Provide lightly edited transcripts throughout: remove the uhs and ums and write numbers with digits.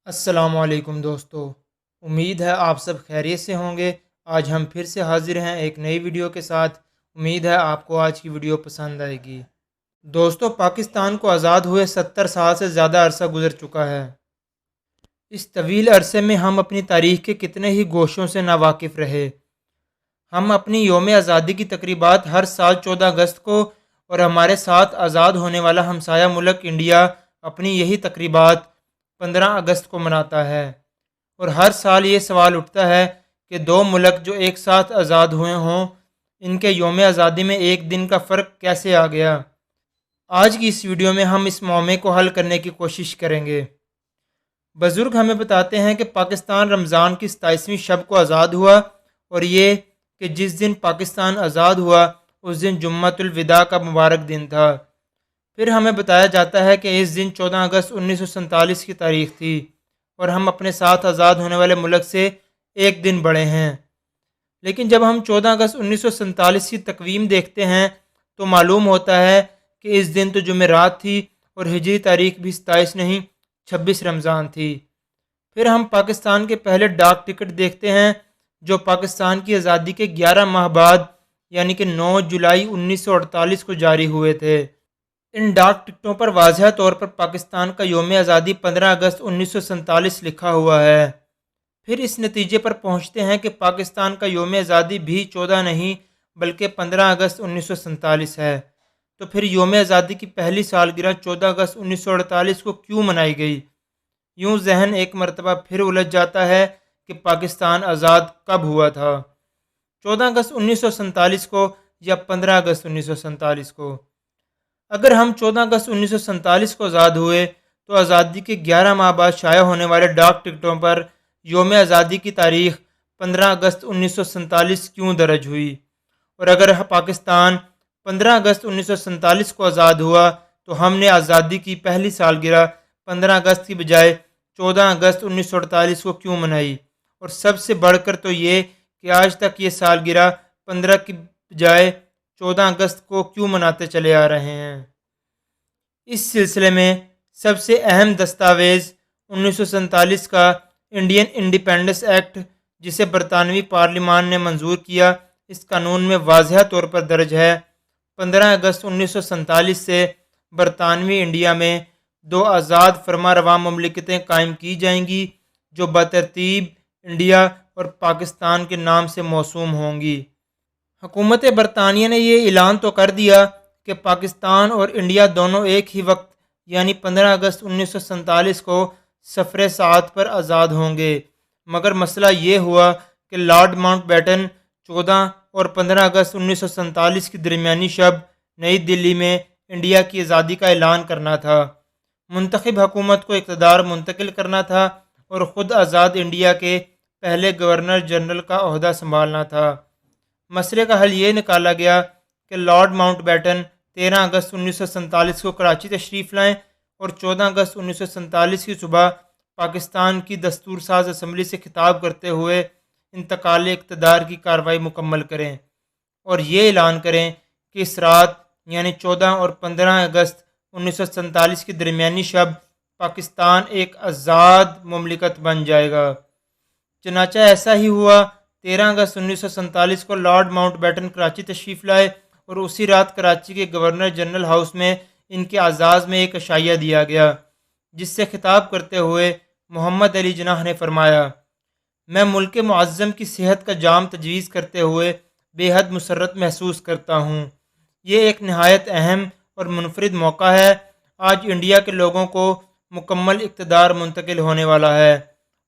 السلام علیکم دوستو، امید ہے آپ سب خیریت سے ہوں گے۔ آج ہم پھر سے حاضر ہیں ایک نئی ویڈیو کے ساتھ۔ امید ہے آپ کو آج کی ویڈیو پسند آئے گی۔ دوستو، پاکستان کو آزاد ہوئے 70 سال سے زیادہ عرصہ گزر چکا ہے۔ اس طویل عرصے میں ہم اپنی تاریخ کے کتنے ہی گوشوں سے ناواقف رہے۔ ہم اپنی یوم آزادی کی تقریبات ہر سال 14 اگست کو اور ہمارے ساتھ آزاد ہونے والا ہمسایہ ملک انڈیا اپنی یہی تقریبات 15 اگست کو مناتا ہے، اور ہر سال یہ سوال اٹھتا ہے کہ دو ملک جو ایک ساتھ آزاد ہوئے ہوں، ان کے یوم آزادی میں ایک دن کا فرق کیسے آ گیا۔ آج کی اس ویڈیو میں ہم اس معمے کو حل کرنے کی کوشش کریں گے۔ بزرگ ہمیں بتاتے ہیں کہ پاکستان رمضان کی 27ویں شب کو آزاد ہوا، اور یہ کہ جس دن پاکستان آزاد ہوا اس دن جمعۃ الوداع کا مبارک دن تھا۔ پھر ہمیں بتایا جاتا ہے کہ اس دن 14 اگست 1947 کی تاریخ تھی، اور ہم اپنے ساتھ آزاد ہونے والے ملک سے ایک دن بڑے ہیں۔ لیکن جب ہم 14 اگست 1947 کی تقویم دیکھتے ہیں تو معلوم ہوتا ہے کہ اس دن تو جمعرات تھی، اور ہجری تاریخ بھی 27 نہیں 26 رمضان تھی۔ پھر ہم پاکستان کے پہلے ڈاک ٹکٹ دیکھتے ہیں جو پاکستان کی آزادی کے 11 ماہ بعد یعنی کہ 9 جولائی 1948 کو جاری ہوئے تھے۔ ان ڈاک ٹکٹوں پر واضح طور پر پاکستان کا یوم آزادی 15 اگست 1947 لکھا ہوا ہے۔ پھر اس نتیجے پر پہنچتے ہیں کہ پاکستان کا یوم آزادی بھی 14 نہیں بلکہ 15 اگست 1947 ہے۔ تو پھر یوم آزادی کی پہلی سالگرہ 14 اگست 1948 کو کیوں منائی گئی؟ یوں ذہن ایک مرتبہ پھر الجھ جاتا ہے کہ پاکستان آزاد کب ہوا تھا، 14 اگست 1947 کو یا 15 اگست 1947 کو؟ اگر ہم 14 اگست 1947 کو آزاد ہوئے تو آزادی کے 11 ماہ بعد شائع ہونے والے ڈاک ٹکٹوں پر یوم آزادی کی تاریخ 15 اگست 1947 کیوں درج ہوئی؟ اور اگر پاکستان 15 اگست 1947 کو آزاد ہوا تو ہم نے آزادی کی پہلی سالگرہ 15 اگست کی بجائے 14 اگست 1948 کو کیوں منائی؟ اور سب سے بڑھ کر تو یہ کہ آج تک یہ سالگرہ 15 کی بجائے 14 اگست کو کیوں مناتے چلے آ رہے ہیں۔ اس سلسلے میں سب سے اہم دستاویز 1947 کا انڈین انڈیپینڈنس ایکٹ، جسے برطانوی پارلیمان نے منظور کیا، اس قانون میں واضح طور پر درج ہے 15 اگست 1947 سے برطانوی انڈیا میں 2 آزاد فرما رواں مملکتیں قائم کی جائیں گی جو بترتیب انڈیا اور پاکستان کے نام سے موسوم ہوں گی۔ حکومت برطانیہ نے یہ اعلان تو کر دیا کہ پاکستان اور انڈیا دونوں ایک ہی وقت یعنی 15 اگست 1947 کو سفر سعادت پر آزاد ہوں گے، مگر مسئلہ یہ ہوا کہ لارڈ ماؤنٹ بیٹن 14 اور 15 اگست 1947 کی درمیانی شب نئی دلی میں انڈیا کی آزادی کا اعلان کرنا تھا، منتخب حکومت کو اقتدار منتقل کرنا تھا اور خود آزاد انڈیا کے پہلے گورنر جنرل کا عہدہ سنبھالنا تھا۔ مسئلے کا حل یہ نکالا گیا کہ لارڈ ماؤنٹ بیٹن 13 اگست 1947 کو کراچی تشریف لائیں اور 14 اگست 1947 کی صبح پاکستان کی دستور ساز اسمبلی سے خطاب کرتے ہوئے انتقال اقتدار کی کارروائی مکمل کریں، اور یہ اعلان کریں کہ اس رات یعنی 14 اور 15 اگست 1947 کی درمیانی شب پاکستان ایک آزاد مملکت بن جائے گا۔ چنانچہ ایسا ہی ہوا۔ 13 اگست 1947 کو لارڈ ماؤنٹ بیٹن کراچی تشریف لائے اور اسی رات کراچی کے گورنر جنرل ہاؤس میں ان کے اعزاز میں ایک عشائیہ دیا گیا، جس سے خطاب کرتے ہوئے محمد علی جناح نے فرمایا، میں ملک معظم کی صحت کا جام تجویز کرتے ہوئے بے حد مسرت محسوس کرتا ہوں۔ یہ ایک نہایت اہم اور منفرد موقع ہے۔ آج انڈیا کے لوگوں کو مکمل اقتدار منتقل ہونے والا ہے،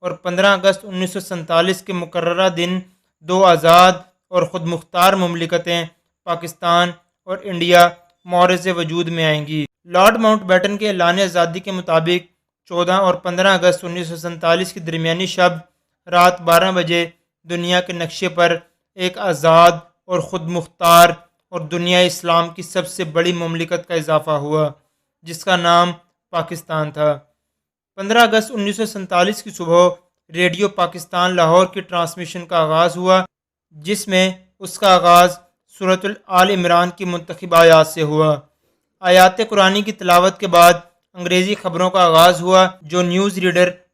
اور 15 اگست 1947 کے مقررہ دن 2 آزاد اور خود مختار مملکتیں پاکستان اور انڈیا marz-e-wajood میں آئیں گی۔ لارڈ ماؤنٹ بیٹن کے اعلان آزادی کے مطابق 14 اور 15 اگست 1947 کی درمیانی شب رات 12 بجے دنیا کے نقشے پر ایک آزاد اور خود مختار اور دنیا اسلام کی سب سے بڑی مملکت کا اضافہ ہوا، جس کا نام پاکستان تھا۔ 15 اگست 1947 کی صبح ریڈیو پاکستان لاہور کی ٹرانسمیشن کا آغاز ہوا، جس میں اس کا آغاز سورۃ آل عمران کی منتخب آیات سے ہوا۔ آیات قرآنی کی تلاوت کے بعد انگریزی خبروں کا آغاز ہوا جو نیوز ریڈر